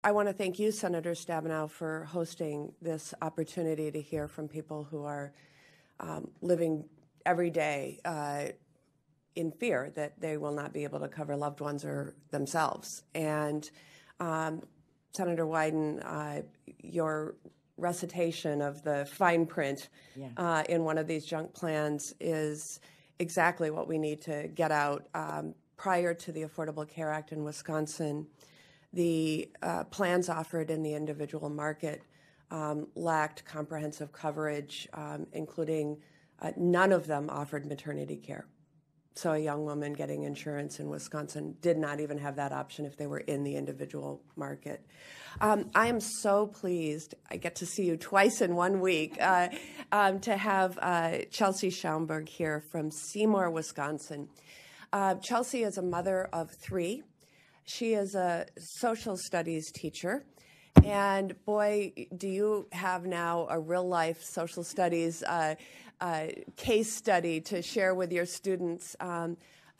I want to thank you, Senator Stabenow, for hosting this opportunity to hear from people who are living every day in fear that they will not be able to cover loved ones or themselves. And Senator Wyden, your recitation of the fine print in one of these junk plans is exactly what we need to get out. Prior to the Affordable Care Act in Wisconsin, the plans offered in the individual market lacked comprehensive coverage, including none of them offered maternity care. So a young woman getting insurance in Wisconsin did not even have that option if they were in the individual market. I am so pleased, I get to see you twice in 1 week, to have Chelsea Schaumburg here from Seymour, Wisconsin. Chelsea is a mother of 3. She is a social studies teacher. And boy, do you have now a real-life social studies case study to share with your students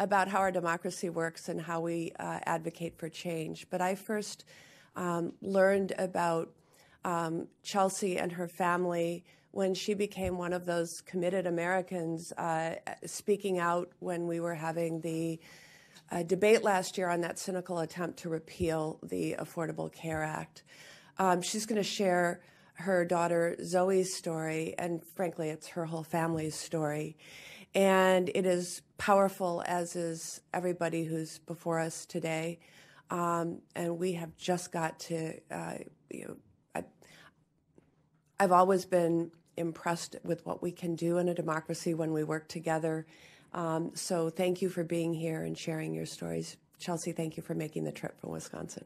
about how our democracy works and how we advocate for change. But I first learned about Chelsea and her family when she became one of those committed Americans speaking out when we were having the debate last year on that cynical attempt to repeal the Affordable Care Act. She's going to share her daughter Zoe's story, and frankly, it's her whole family's story. And it is powerful, as is everybody who's before us today. And we have just got to, I've always been impressed with what we can do in a democracy when we work together. So thank you for being here and sharing your stories. Chelsea, thank you for making the trip from Wisconsin.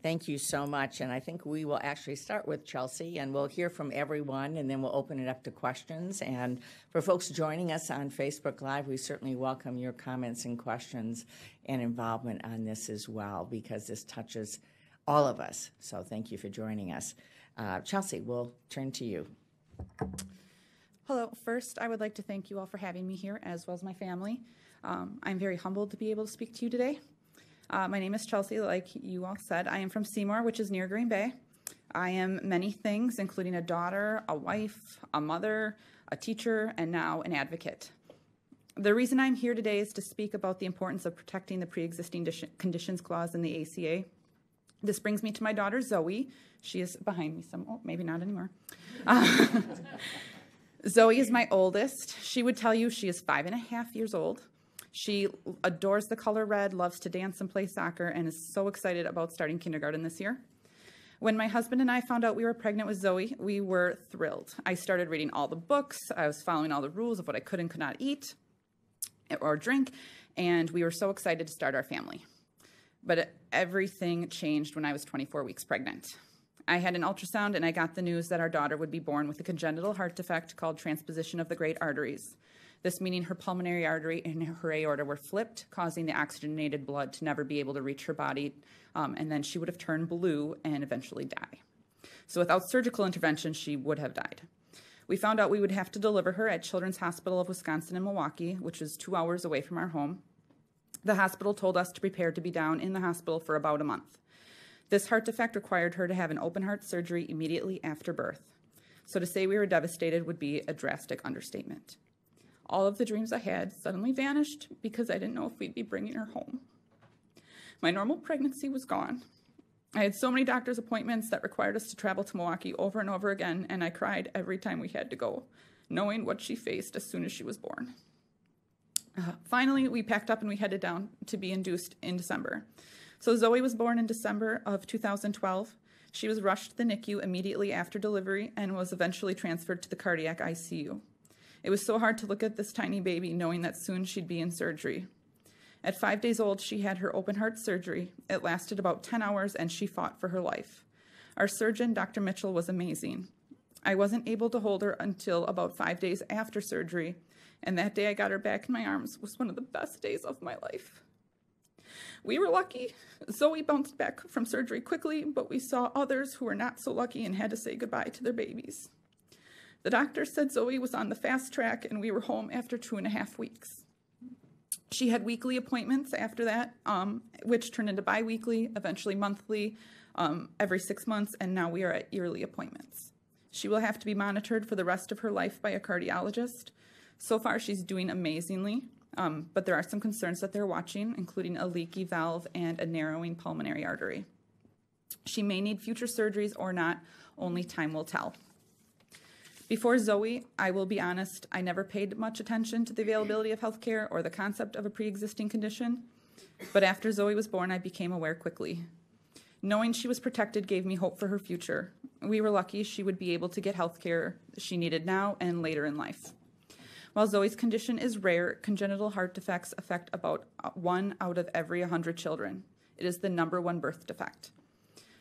Thank you so much, and I think we will actually start with Chelsea, and we'll hear from everyone, and then we'll open it up to questions. And for folks joining us on Facebook Live, we certainly welcome your comments and questions and involvement on this as well, because this touches all of us. So thank you for joining us. Chelsea, we'll turn to you. Hello. First, I would like to thank you all for having me here, as well as my family. I'm very humbled to be able to speak to you today. My name is Chelsea, like you all said. I am from Seymour, which is near Green Bay. I am many things, including a daughter, a wife, a mother, a teacher, and now an advocate. The reason I'm here today is to speak about the importance of protecting the pre-existing conditions clause in the ACA. This brings me to my daughter, Zoe. She is behind me some, oh, maybe not anymore. Zoe is my oldest. She would tell you she is 5.5 years old. She adores the color red, loves to dance and play soccer, and is so excited about starting kindergarten this year. When my husband and I found out we were pregnant with Zoe, we were thrilled. I started reading all the books. I was following all the rules of what I could and could not eat or drink, and we were so excited to start our family. But everything changed when I was 24 weeks pregnant. I had an ultrasound, and I got the news that our daughter would be born with a congenital heart defect called transposition of the great arteries. This meaning her pulmonary artery and her aorta were flipped, causing the oxygenated blood to never be able to reach her body, and then she would have turned blue and eventually die. So without surgical intervention, she would have died. We found out we would have to deliver her at Children's Hospital of Wisconsin in Milwaukee, which is 2 hours away from our home. The hospital told us to prepare to be down in the hospital for about a month. This heart defect required her to have an open heart surgery immediately after birth. So to say we were devastated would be a drastic understatement. All of the dreams I had suddenly vanished because I didn't know if we'd be bringing her home. My normal pregnancy was gone. I had so many doctor's appointments that required us to travel to Milwaukee over and over again, and I cried every time we had to go, knowing what she faced as soon as she was born. Finally, we packed up and we headed down to be induced in December. So Zoe was born in December of 2012. She was rushed to the NICU immediately after delivery and was eventually transferred to the cardiac ICU. It was so hard to look at this tiny baby knowing that soon she'd be in surgery. At 5 days old, she had her open heart surgery. It lasted about 10 hours and she fought for her life. Our surgeon, Dr. Mitchell, was amazing. I wasn't able to hold her until about 5 days after surgery, and that day I got her back in my arms was one of the best days of my life. We were lucky. Zoe bounced back from surgery quickly, but we saw others who were not so lucky and had to say goodbye to their babies. The doctor said Zoe was on the fast track and we were home after 2.5 weeks. She had weekly appointments after that, which turned into biweekly, eventually monthly, every 6 months, and now we are at yearly appointments. She will have to be monitored for the rest of her life by a cardiologist. So far, she's doing amazingly, but there are some concerns that they're watching, including a leaky valve and a narrowing pulmonary artery. She may need future surgeries or not, only time will tell. Before Zoe, I will be honest, I never paid much attention to the availability of health care or the concept of a pre-existing condition. But after Zoe was born, I became aware quickly. Knowing she was protected gave me hope for her future. We were lucky she would be able to get health care she needed now and later in life. While Zoe's condition is rare, congenital heart defects affect about 1 out of every 100 children. It is the #1 birth defect.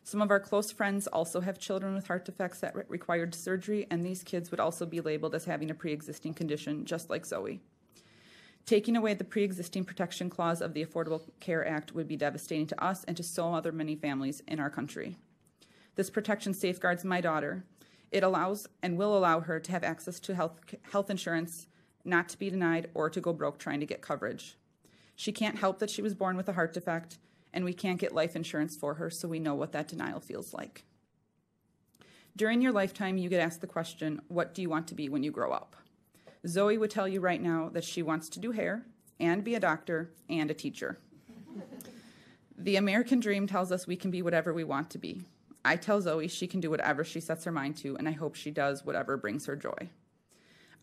Some of our close friends also have children with heart defects that required surgery, and these kids would also be labeled as having a pre-existing condition, just like Zoe. Taking away the pre-existing protection clause of the Affordable Care Act would be devastating to us and to so other many families in our country. This protection safeguards my daughter. It allows and will allow her to have access to health insurance, not to be denied or to go broke trying to get coverage. She can't help that she was born with a heart defect, and we can't get life insurance for her, so we know what that denial feels like. During your lifetime, you get asked the question, what do you want to be when you grow up? Zoe would tell you right now that she wants to do hair and be a doctor and a teacher. The American dream tells us we can be whatever we want to be. I tell Zoe she can do whatever she sets her mind to, and I hope she does whatever brings her joy.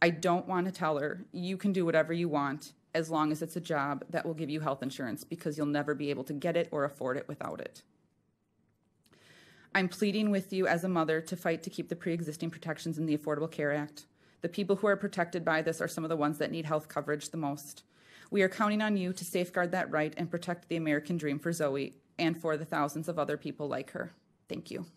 I don't want to tell her you can do whatever you want as long as it's a job that will give you health insurance, because you'll never be able to get it or afford it without it. I'm pleading with you as a mother to fight to keep the pre-existing protections in the Affordable Care Act. The people who are protected by this are some of the ones that need health coverage the most. We are counting on you to safeguard that right and protect the American dream for Zoe and for the thousands of other people like her. Thank you.